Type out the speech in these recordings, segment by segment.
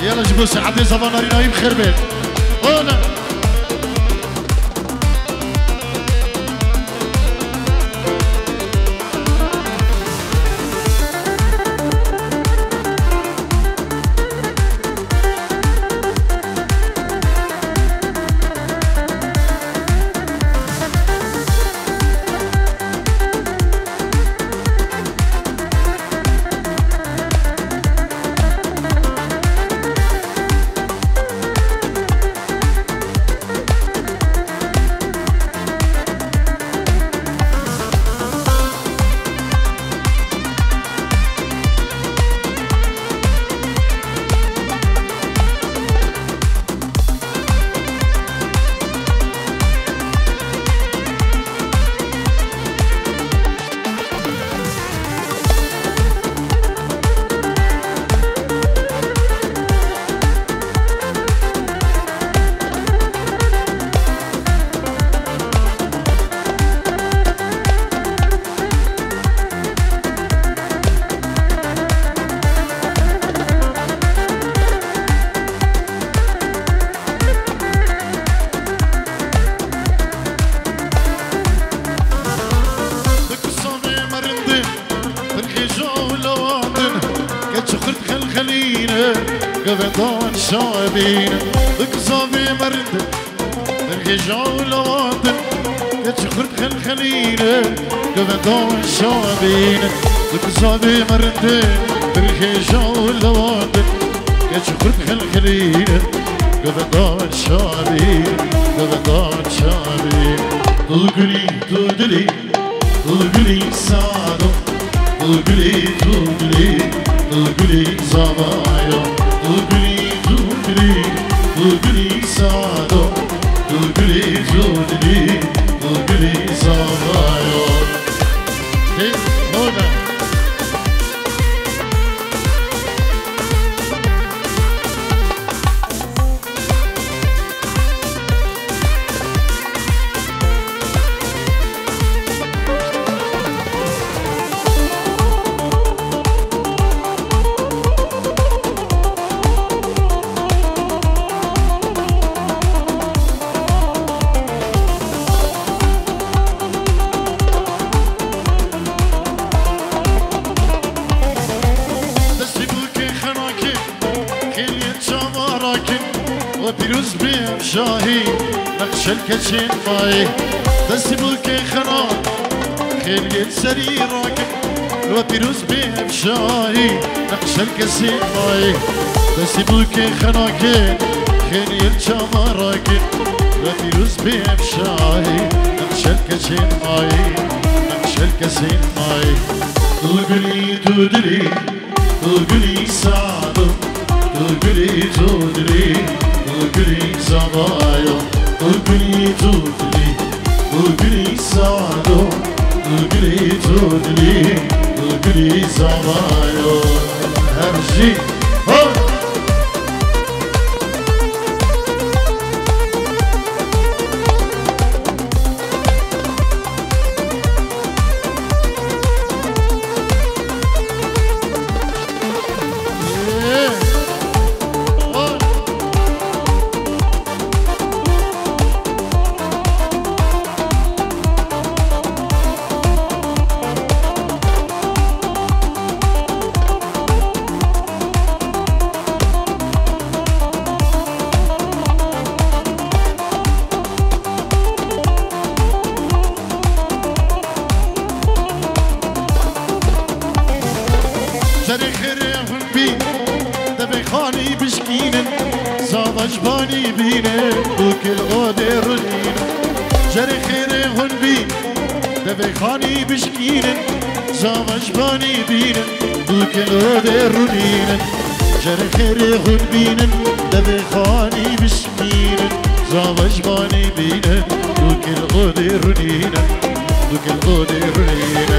يلا جيبوا سعدي زمان رينا بخير بيت هنا قبضان شابين بكصابي مرد برجع لوطن يتشخرت خلخلينا قبضان شابين بكصابي مرد برجع لوطن يتشخرت خلخلينا قبضان شابين قبضان شابين طلقلي طلقلي طلقلي سادو طلقلي طلقلي طلقلي زبايا طلقلي طلقلي طلقلي سادو طلقلي طلقلي طلقلي زبايا هي هنا وبيروز بيم شاهي نقش الكشين ماي دستي بوكي خنان خيل يتسري راكب وبيروز بيم شاهي نقش الكشين ماي دستي بوكي خناكين خيل يتشام راكب وبيروز بيم شاهي نقش الكشين ماي نقش الكشين ماي تقولي تدري تقولي سعدو تقولي تدري تقولي زبايا تقولي تدري تقولي سعدو تقولي تدري تقولي زبايا هرجي خاني بشكينن صابج باني بينن وكل غادر رنين جري خير هن بين دبي خاني بشكينن صابج باني بينن وكل غادر رنين جري خير هن بينن دبي خاني بشكينن صابج باني بينن وكل غادر رنين وكل غادر رنين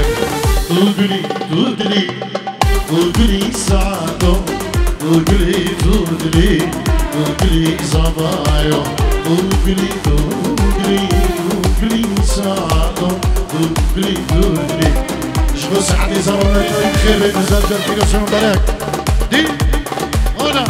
تقولي تقولي تقولي سعادو تقولي تقولي تقولي زبايا تقولي تقولي تقولي سعادو تقولي تقولي شكو سعدي زرنا خير بين الزوجة الكيلو شنو بالك دي هنا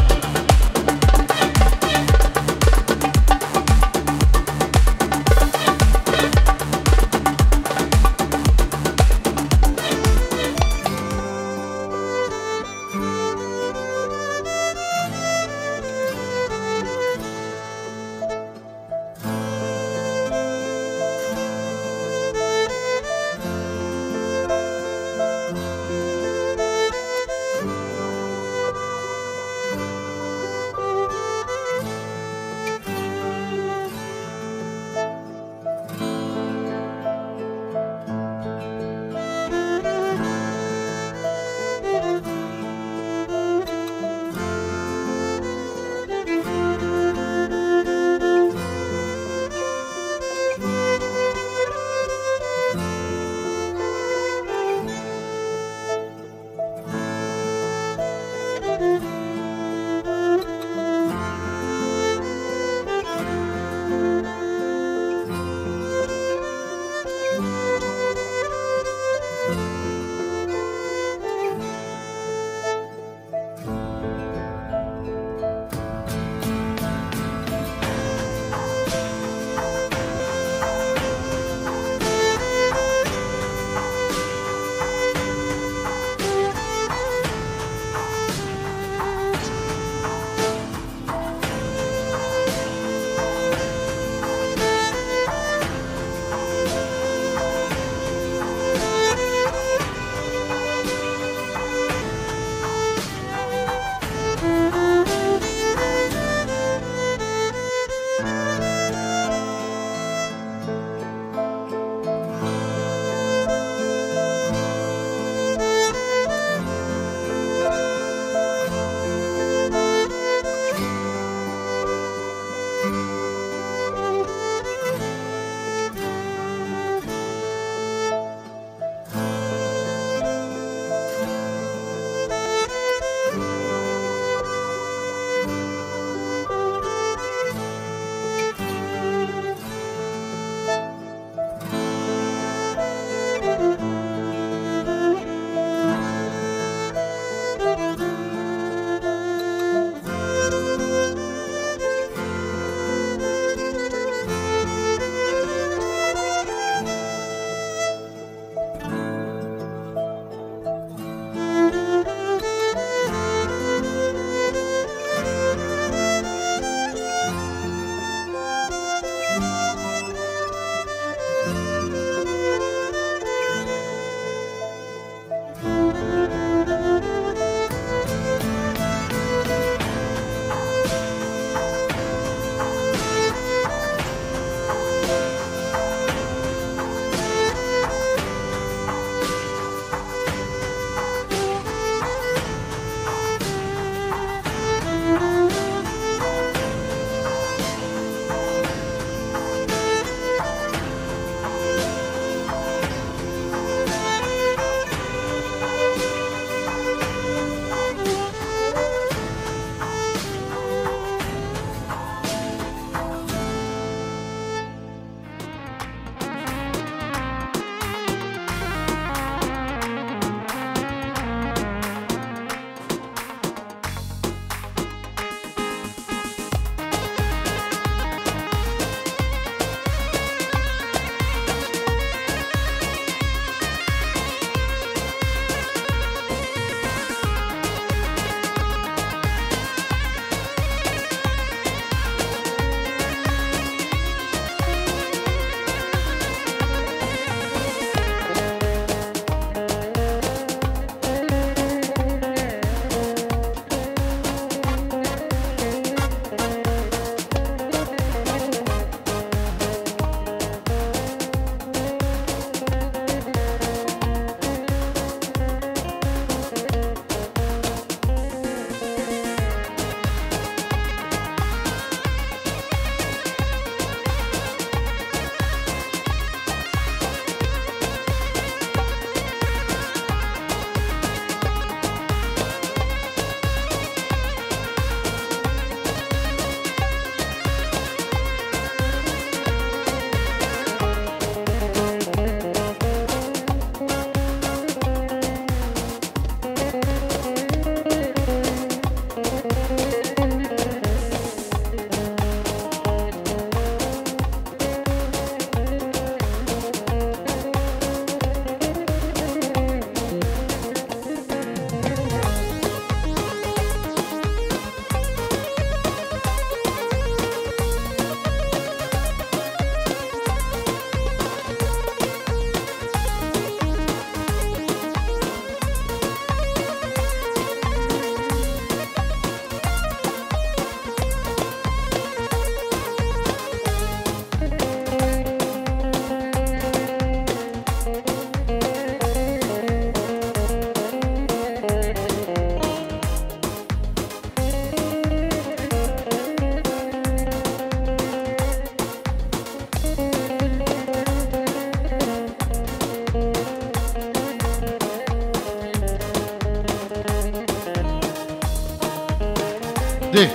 ده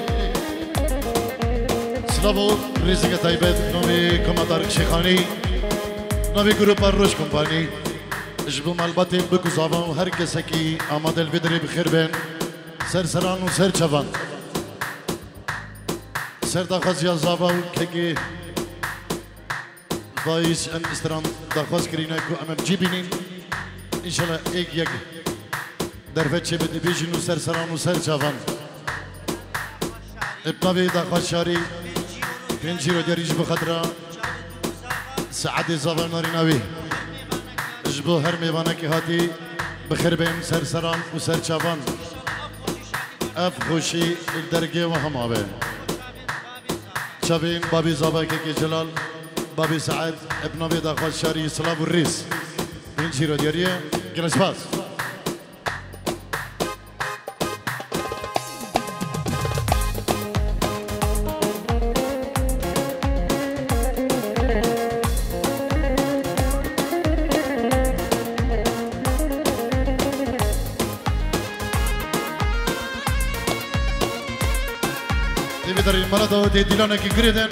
سلافو رزق تایبت نوی کمادار شیخانی نوی گروپ روش کمپانی جبو مالباتی بگذابن و هر کسی که آماده الویدری بخیر بین سر سران و سر چوان سر داخل یا زابا و که باعث ام استران داخل کرینه کو ام جیبینین انشالله یک در چه بده بیشین و سر سران و سر چوان ابتدای داخل شاری پنجی رو دیریج بخاطر سعد زابا ناریناوی جبو هر میوانه که هاتی بخیر بین سر سران و سر چوان اف خوشی درگه و همابه شبين بابي زابا كيكي جلال بابي سعد ابن ابي داخل شاري سلاب الريس بنشيرو دياريه جلس باس مرضو دي ديلانا كي قريدن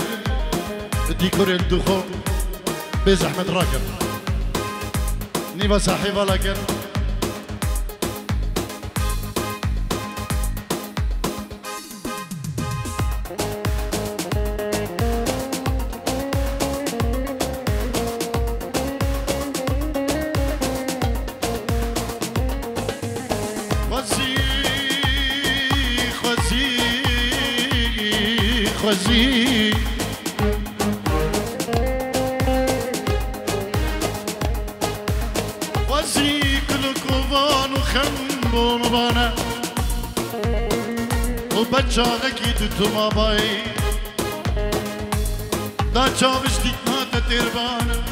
ديكور الدخول بزحمة راكب نيبا صاحبة لكن خوزي خوزي كل كوفان وخمبون بانا وبتشاغك يتتما باي دا چاوش ديكنا تتربانا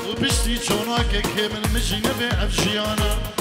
وبشتي چوناك كمل مجينة بأفشيانا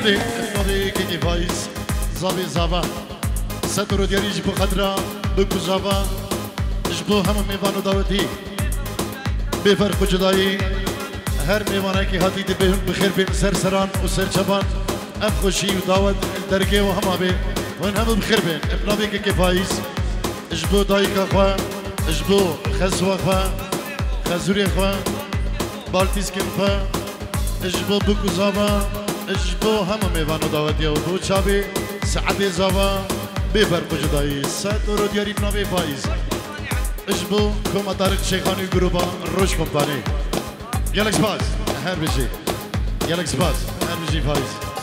بله نوی که فایز زابی زابا سترو دیاریج بخدرا بکو زابا جبو هم میوانو داوتی بفرق جدایی هر میوانه که هاتی دی بخیر بین سر سران و سر چبان ام خوشی و دعوت درگه و هم آبه و این هم بخیر بین ابنابی که فایز جبو دایکا خواه جبو خزوا خواه خزوری خواه بالتیسکن خواه جبو بکو زابا اجبو همه میوانو دعوتی و دو چابی سعد زابا بفرق جدایی سترو دیاری نوی فایز اجبو کم طارق شیخانی گروبا روش کمپانی گلکس باز هر بشی گلکس باز هر بشی فایز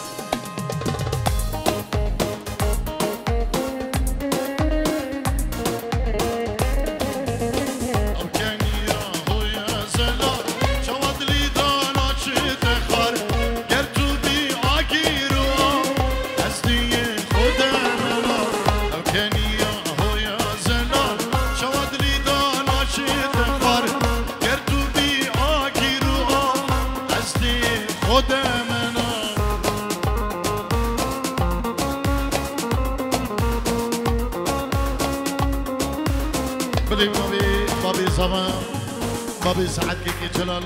بابي سعد كيكي جلال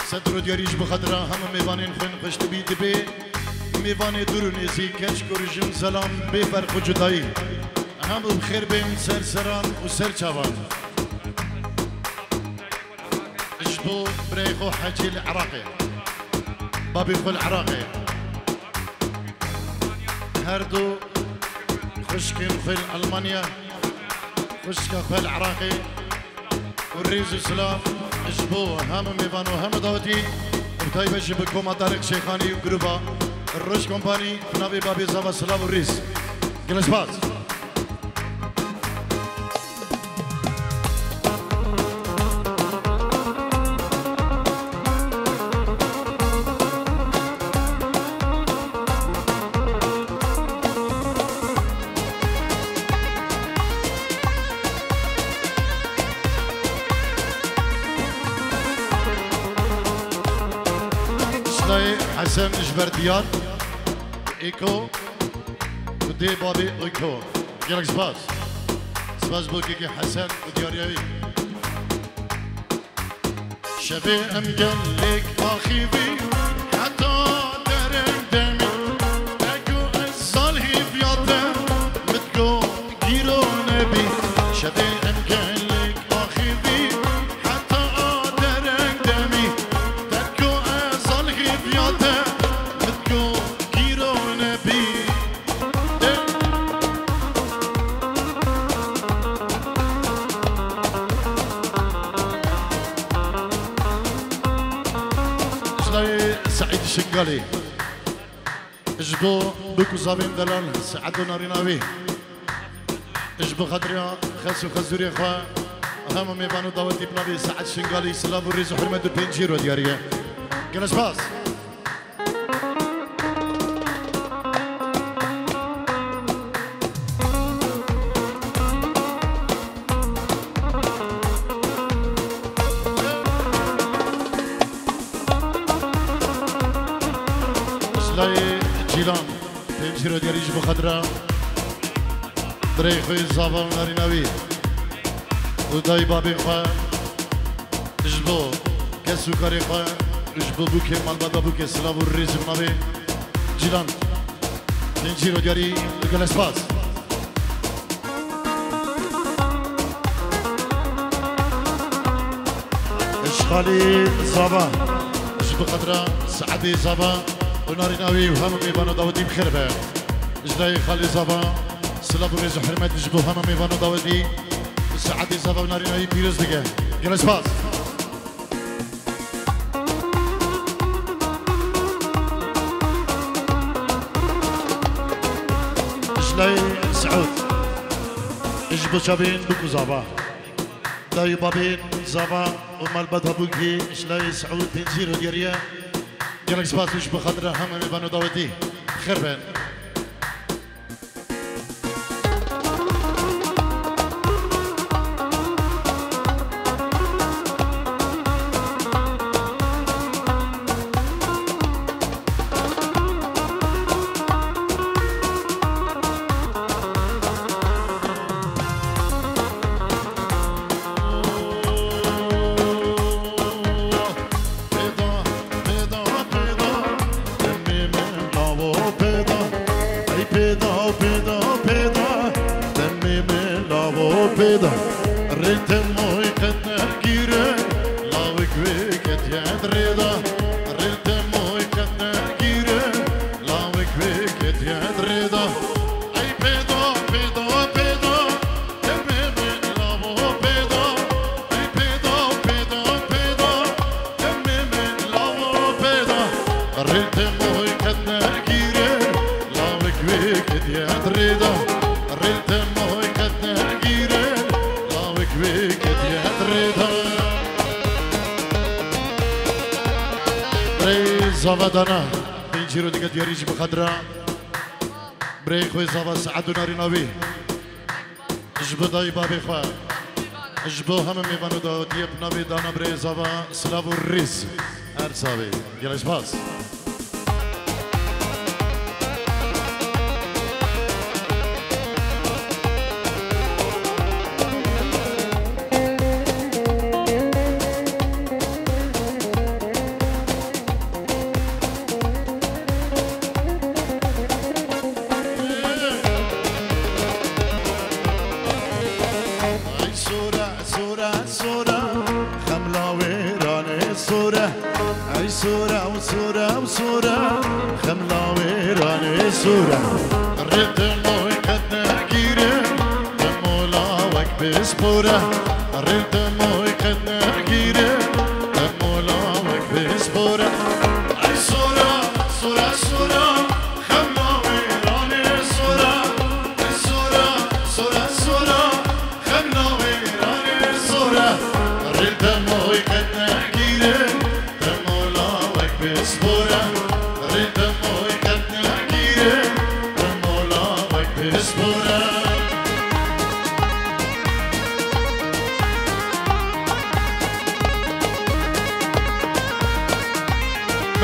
سترو دياريج بخدرا هم ميوانين خوين خشت بي دبي ميواني درونيسي كش كورجم سلام بفرق جدائي هم بخير بين سر سران و سر چوان اجبو بريخو حجي العراقي بابي خو العراقي هردو خشكين خو المانيا خشكا خو العراقي والريز السلام جبو هم ميفان وهم داوتي بتايبه جبكم طارق شيخاني وجروبا الروش كومباني فنابي بابي زافا سلام والريز جلس باز حسن جبرديان ايكو ودي بابي ايكو يالك سباز سباز بوكيكي حسن ودياريوي شبي امجن لك اخي بي حتى درك دمي اكو الصالح فياته متكو جيرو نبي شبي امجن لك اخي بي حتى درك دمي تكو الصالح فياته سعيد الشنقالي اجبو بكو زابين دلال سعدو ناريناوي اجبو خدريا خسو خزوري خوا هم ميبانو داوتي بنابي سعد الشنقالي سلام وريز وحرمة البنجيرو دياريه جلس باس جيلان بنجيرو دياري جبو خضرا دري خوي زافا وناريناوي وداي بابي خوا جبو كسو كاري خوا جبو بوكي مالبادا بوكي سلام والريز بنابي جيلان بنجيرو دياري جلس باس اشخالي زافا جبو خضرا سعدي زافا وناريناوي وهم ميبانو داودي بخربه جداي خالي زافا سلام وريز وحرمات جبو هم ميبانو داودي سعدي زافا وناريناوي بيروز دقه جلس باس جداي سعود جبو شابين بكو زافا داي بابين زافا ومال بدها بوكي جداي سعود بنزيرو دياريه جالك سباس وش بخضرة هم ميبانو داودي خربان بيضا ريت موي قد نحكيره لاوك ويكت يا دريضة ريت موي قد نحكيره لاوك ويكت يا دريضة اي بيضا بيضا بيضا تمامي لاو بيضا اي بيضا بيضا بيضا تمامي لاو بيضا ريت موي قد نحكيره لاوك ويكت يا دريضة ريت موي قد نحكيره ويكت يا دريضة بري زافا دانا بنجيرو ديكا دياريج بخضرا بري خوي زافا سعدو ناريناوي جبو داي بابي خوا جبو هم ميبانو داو ديب نابي دانا بري زافا سلافو الريز ارسابي يلاش باس صورة وصورة وصورة خملة ويراني صورة الريتم ويكدنا كيرة دمولا وك بسبورة الريتم ويكدنا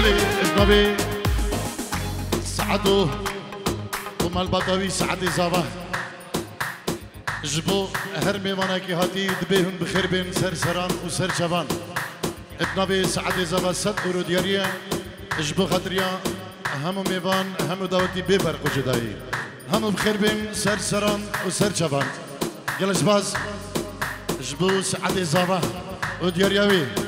بلي النبي سعدو وما البطوي سعدي زابا جبو هر ميوانا كي هاتي دبيهم بخير بين سر سران وسر شبان النبي سعدي زابا 100 اورو دياريا جبو خاطريا همو ميوان همو داوتي بفرق جداي همو بخير بين سر سران وسر شبان جلس باز جبو سعدي زابا وديارياوي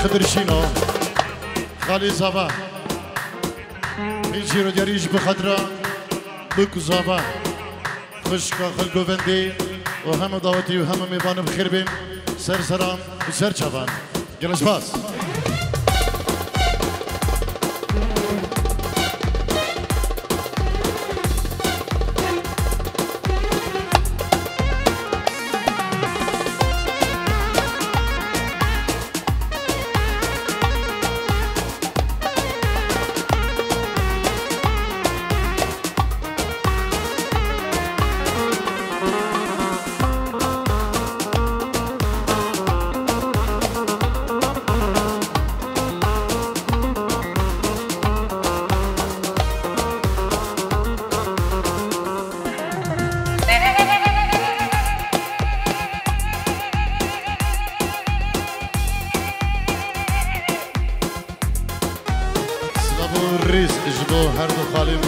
خدرشينو خالي زابا يجيرو دياريج بخضرة بكو زابا خشكا خلقو بندي وهم دعوتي وهم ميبان بخير بين سر سرام وسر شبان جلس باس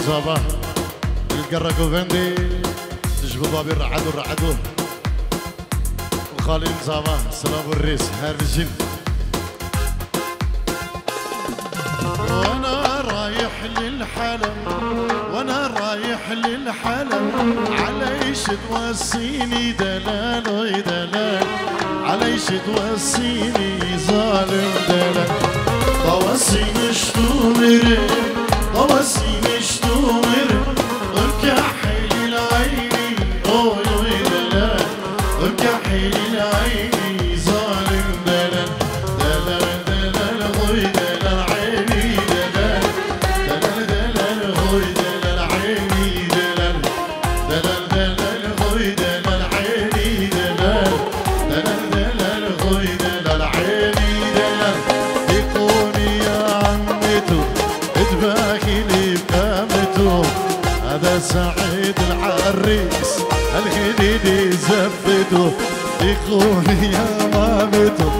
زابا القرق وفندي تجبو بابي الرعدو وخالي زابا سلام الريس هارجين وانا رايح للحلم وانا رايح للحلم عليش توصيني دلال دلال عليش توصيني ظالم دلال طواسي مش تمر طواسي مش تمر انكحل العيني اوي دلال انكحل العيني ظالم دلال دلال دلال اوي دلال عيني دلال دلال دلال اوي دلال عيني دلال دلال دلال اوي دلال عيني دلال دلال دلال اوي دلال عيني دلال يكوني يا عمتو اتباكي لي بقامته هذا سعيد العريس الجديد زفته يكوني يا مامته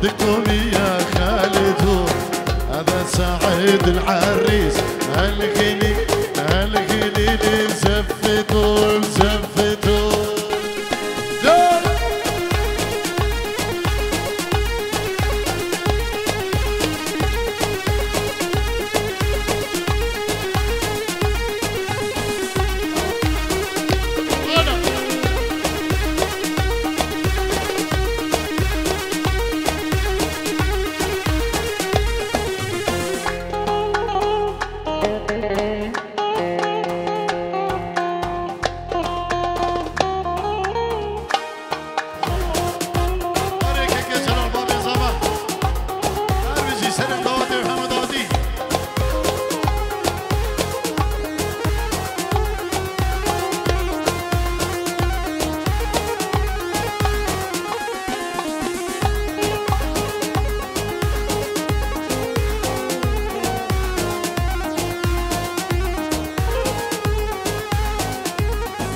يكوني يا خالته هذا سعيد العريس الجديد زفته زفته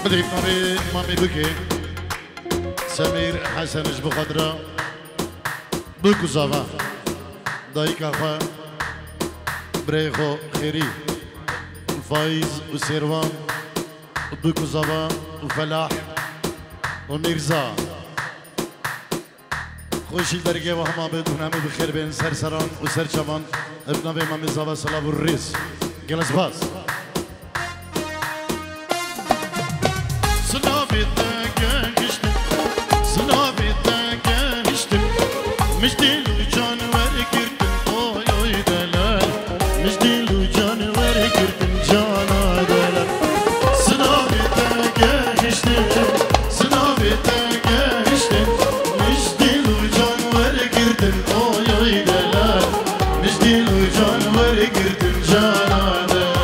بدي مامي بكي سمير حسن جبو خضرا بكو زافا دايك اخا بريخو خيري الفايز وسيروان بكو زافا وفلاح وميرزا خوشي درجة وهما بدونامي بخير بين سرسران وسرچوان ابن مامي زافا سلام الرئيس جلس باز مش دلو جانور گردن اوی اوی دلال مش دلو جانور گردن جانا دلال سنابی تگهشتن سنابی تگهشتن مش دلو جانور گردن اوی اوی دلال مش دلو جانور گردن جانا دلال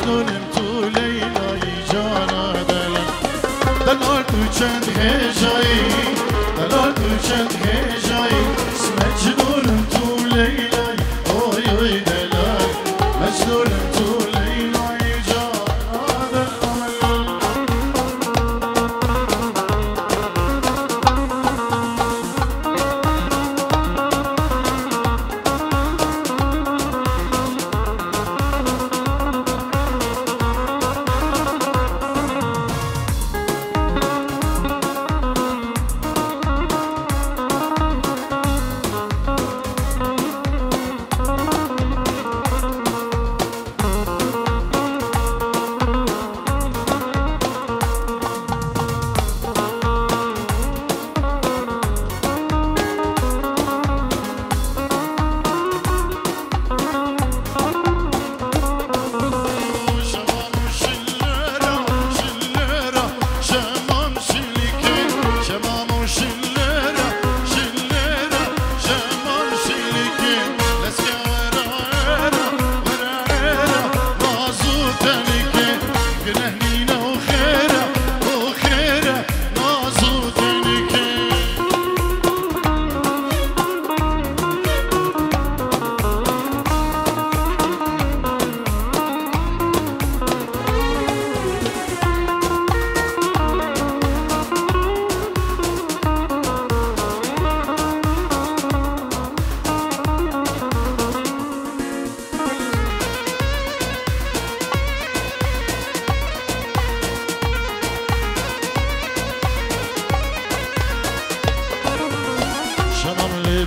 مجنونم تو لیلای جانا دلم دلال تو چند هجایی دلال تو چند هجایی مجنونم تو لیلای اوی اوی دلال مجنونم تو لیلای جانا دلم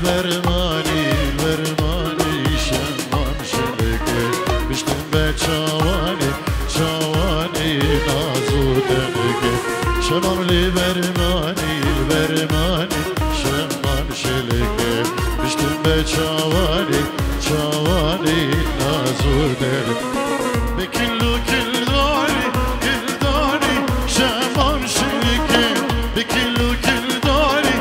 برمانی برمانی شمان شلگه بشتم به چوانی چوانی نازو دنگه شمان لی برمانی برمانی شمان شلگه بشتم به چوانی چوانی نازو دنگه بکلو کل داری شمان شلگه بکلو کل داری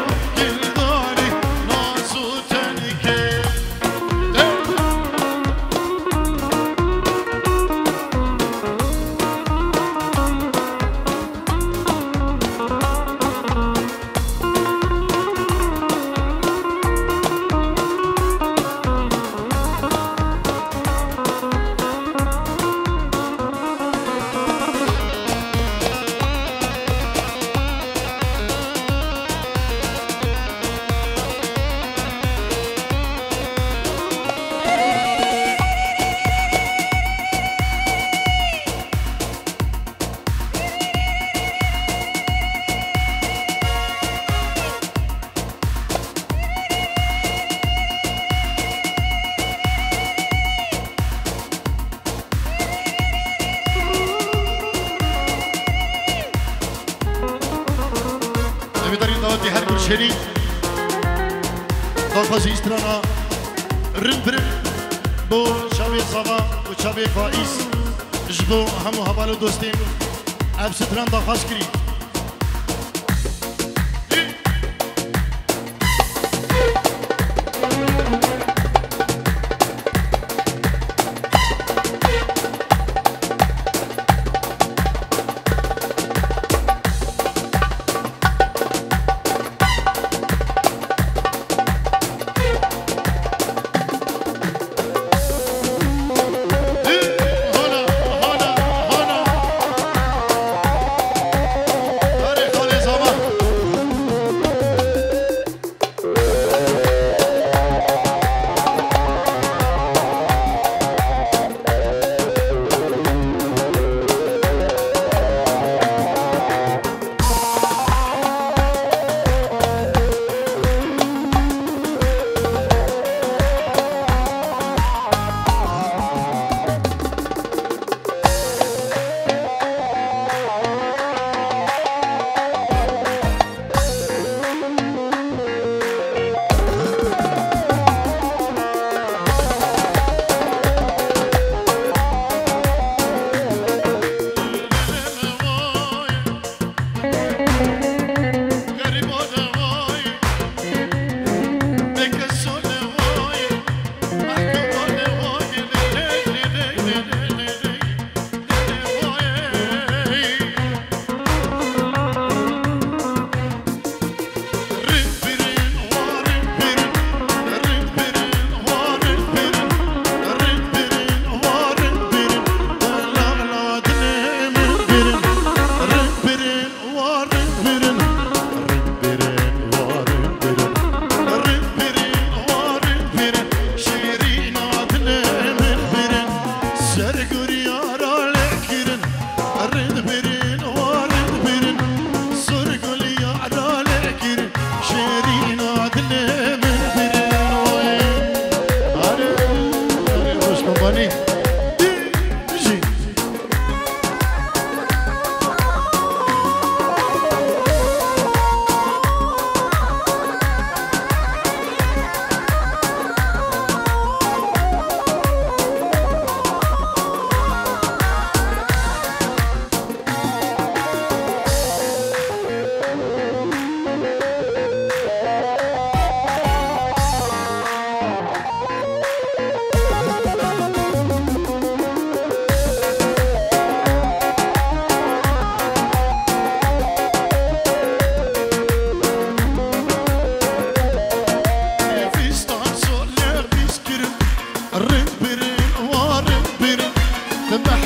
داوتی هر گلشری داخوازی استرانا رن برن بو شبی صبا و شبی فائز جبو همو حوالو دوستیم اب ستران داخواز کری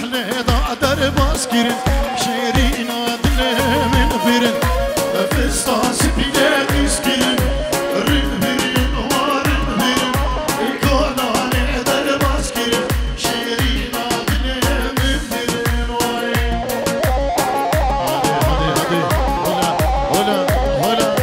محله دا در باز گیرن شیرین دل من برن فستان سپیده دیز گیرن رن برن وارن برن کلانه در باز گیرن شیرین دل من برن وای هاده هاده هلا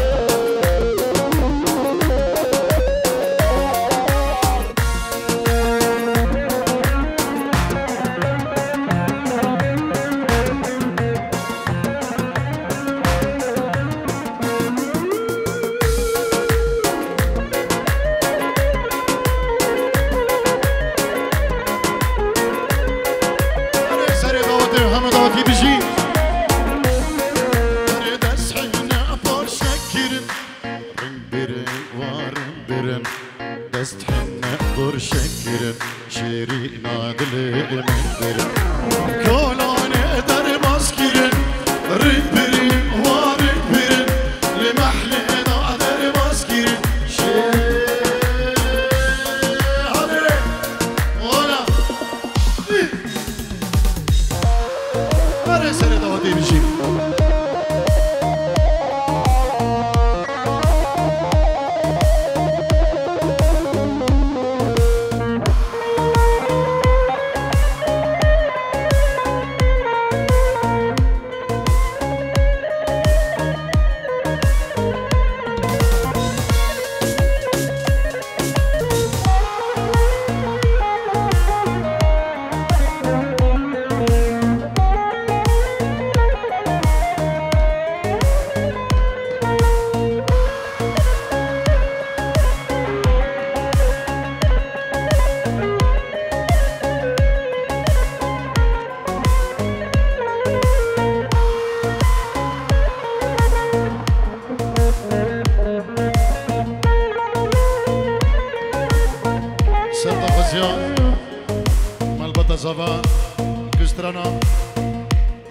زبان كسترانا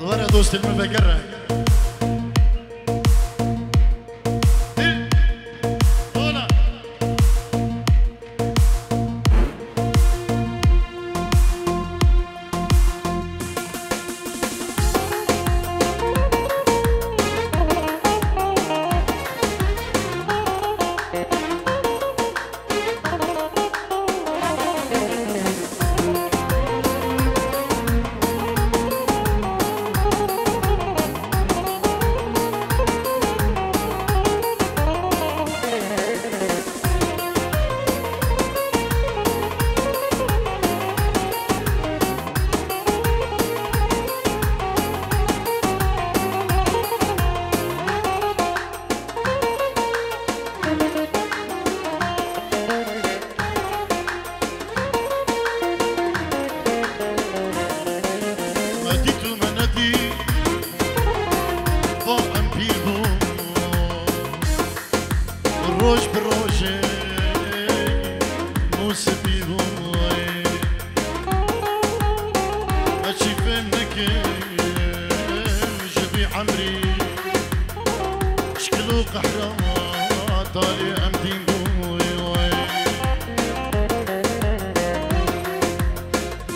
ورا دوست المفكرة روش بروجه موسيقي هواي ماشي فهمك جبي عمري شكلو قحرة طالي أمدين هواي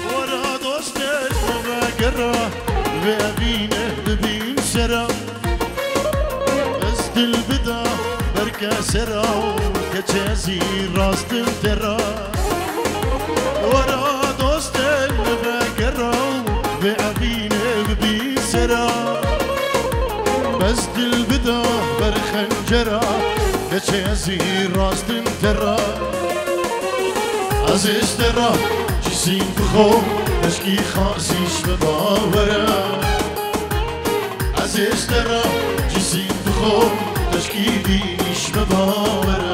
ورا دوست المباقرة بأبينه ببين سرا أزد البدا بركة سرا كجازي راست الترا ورا دوست المباقرة بأبينه ببين سرا أزد البدا برخنجرة كجازي راست الترا عزيز ترا جسيم بخوم تشكي خاسيش بباورا عزيز ترا جسيم بخوم تشكي ديش بباورا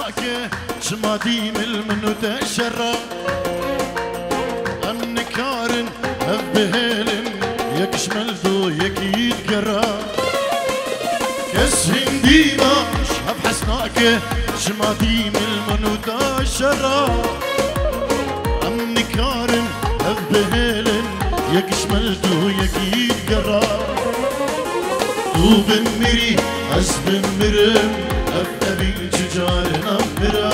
حسناك شمادي من المنو تشرا أمن كارن هبهلن يكشمل ذو يكيد قرا كس هندي باش هب حسناك شمادي من المنو تشرا أمن كارن هبهلن يكشمل ذو يكيد قرا تو بمري أز بمرم أبي تجار نمرا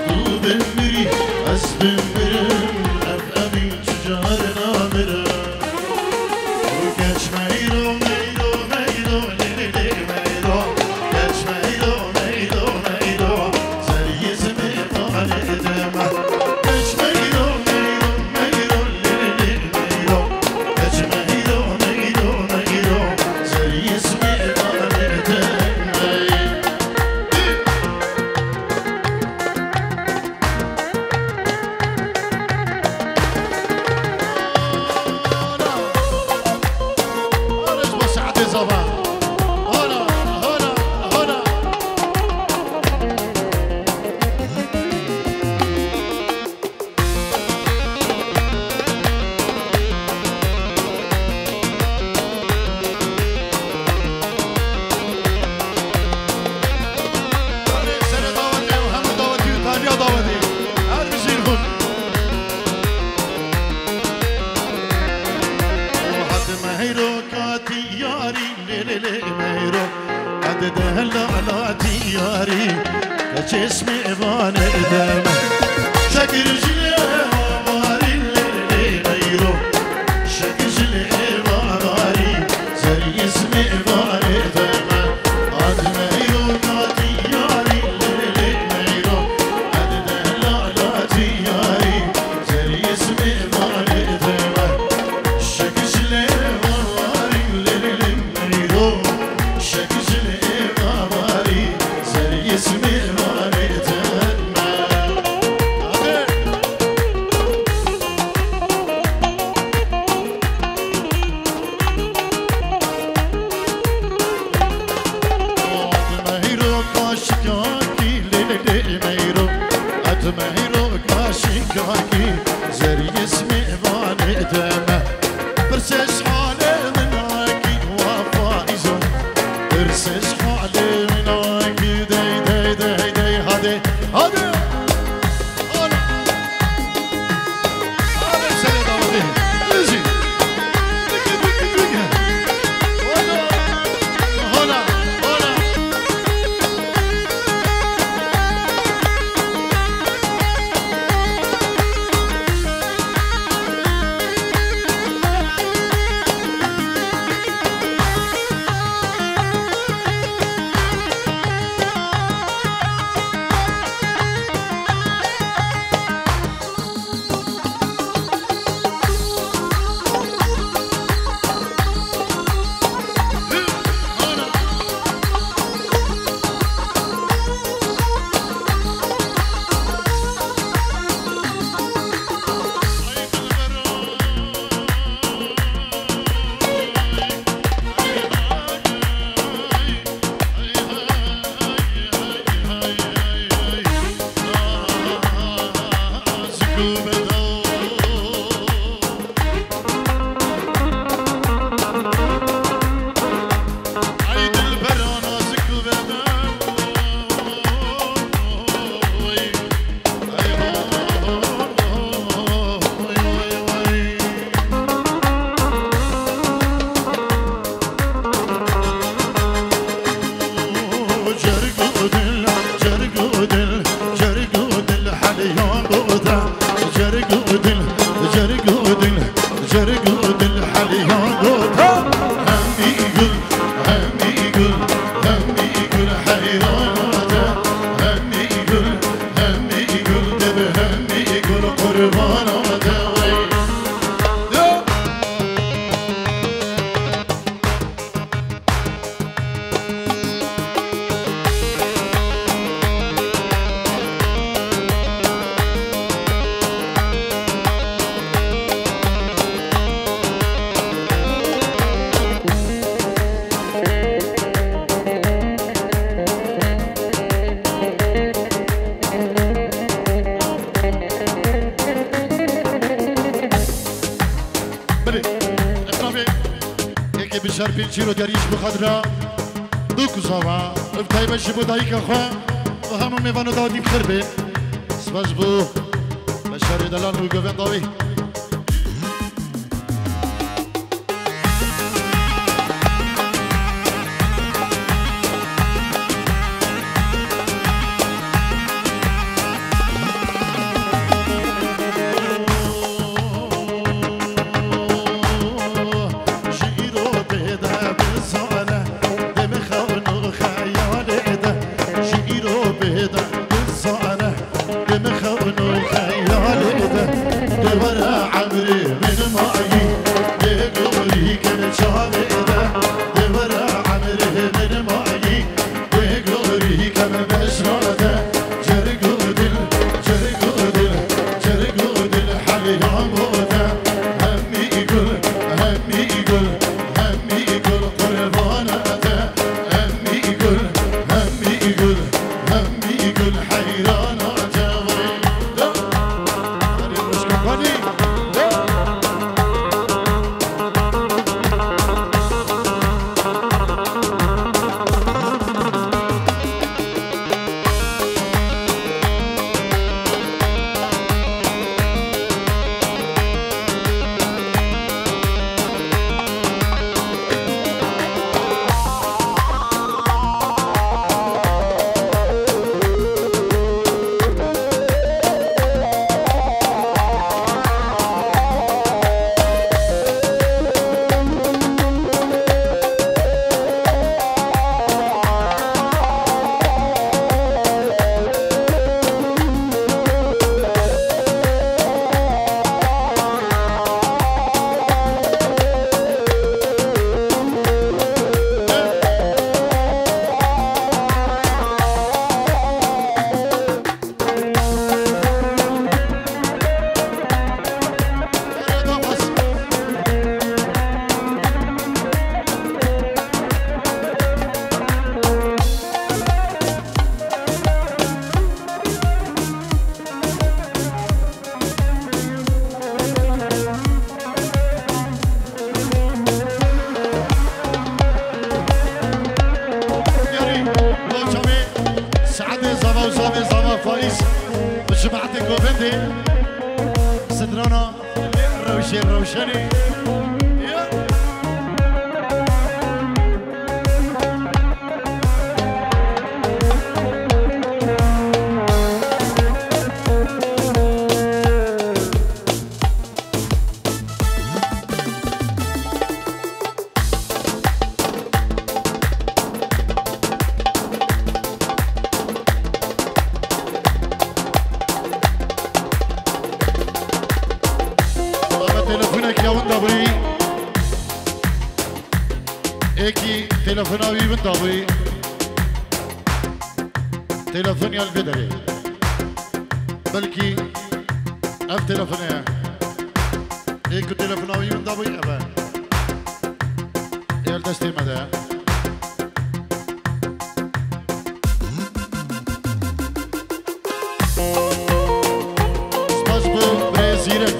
تو بمري أز بمرم أبي تجار نمرا وكاش ميرو ميرو ميرو ليلي ميرو كاش ميرو ميرو ميرو زي زمي طال دمع كاش ميرو ميرو ميرو ليلي ميرو كاش ميرو ميرو ميرو زي زمي طال دمع جسمي بان ادم شكل جلي ماري اللي غيره شكل جلي ماري زي اسمي بان ادم عاد ميرو نادي ياري اللي غيره عاد لا تياري زي اسمي بان ادم شكل جلي ماري اللي غيره شكل جلي ماري زي اسمي که بشار پینچی رو دیاریش بخدرا دو کزاوا افتای بشی بودایی که خواه و همه میوانو دادی بخیر بین سپاس بو بشاری دلال رو گوین داوی اکی تلفناوی بنداوی تلفنی البدری بلکی اف تلفنه اکی تلفناوی بنداوی ابا ایل دستی مده سپاس بو برزیرک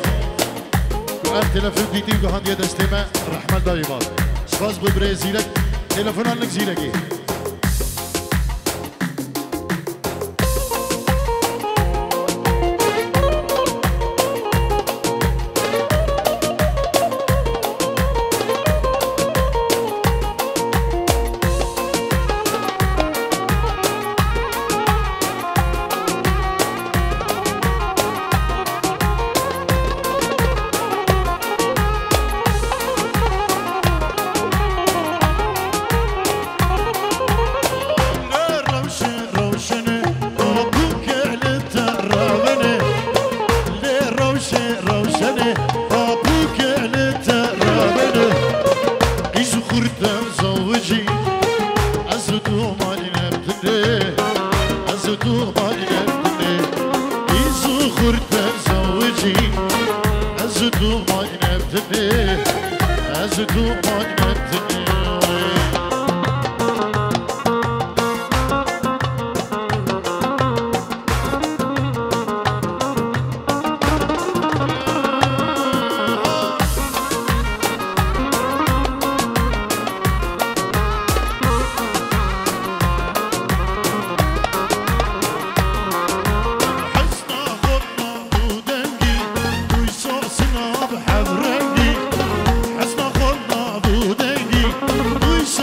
اف تلفن دیتی که هندی دستی ما رحمت داری باد سپاس بو برزیرک تلفن آنک زیرکی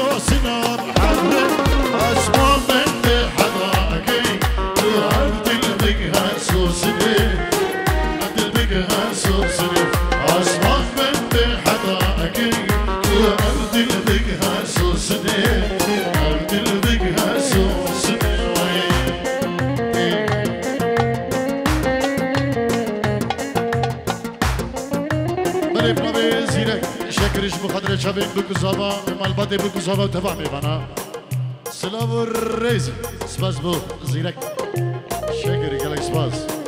سوسنا محرم اسمع من حضاقي عبد البقها سوسني عبد البقها سوسني اسمع من حضاقي عبد البقها سوسني عبد البقها سوسني بلي بنبي زينك شكرش بخاطر شباب بكوزابا مالباتي بكوزابا وتبع ميبانا سلام الرئيس سباس بو زينك شكري قالك سباس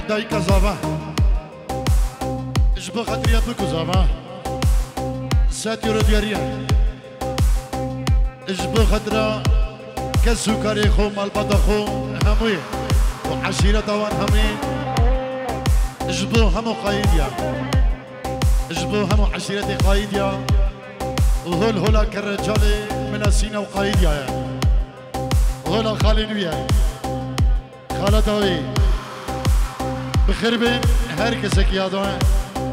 دايكا زافا جبا خاطريا بكو زافا ساتيرو دياريا جبا خاطرا كسوكاري خو مالبادا خو هموي وعشيرة دوان همي جبو همو قايديا جبو همو عشيرتي قايديا وهول هولا كالرجالي من سينا وقايديا هولا خالي نويا خالة داوي بخير بين هركسك يا دوان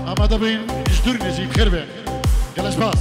اما دبين جدور نجي بخير بين قالش باس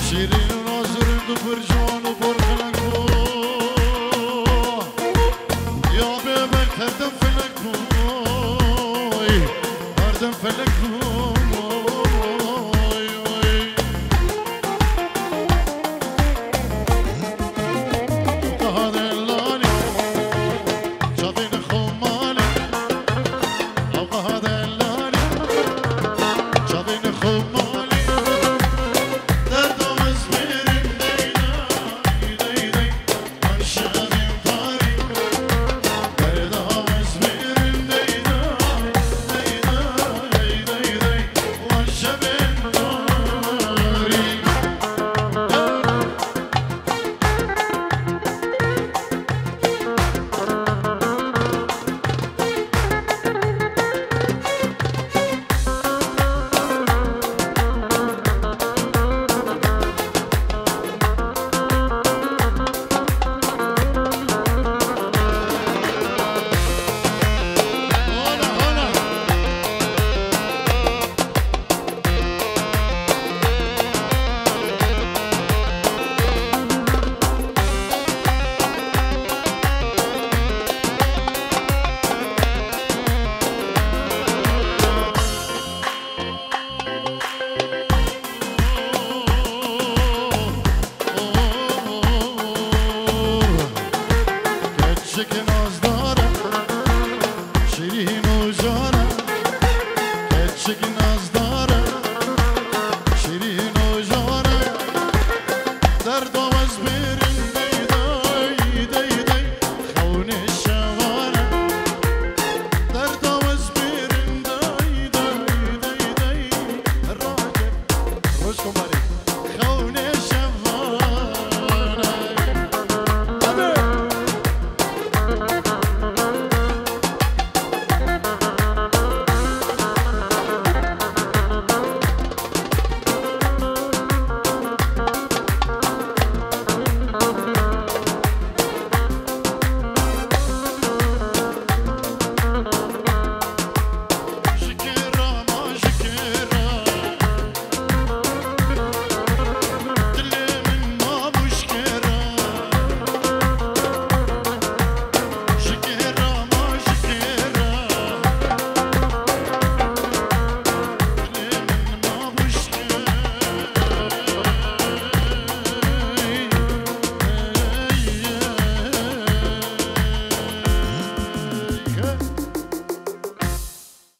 شیرین و نازرین دو برجان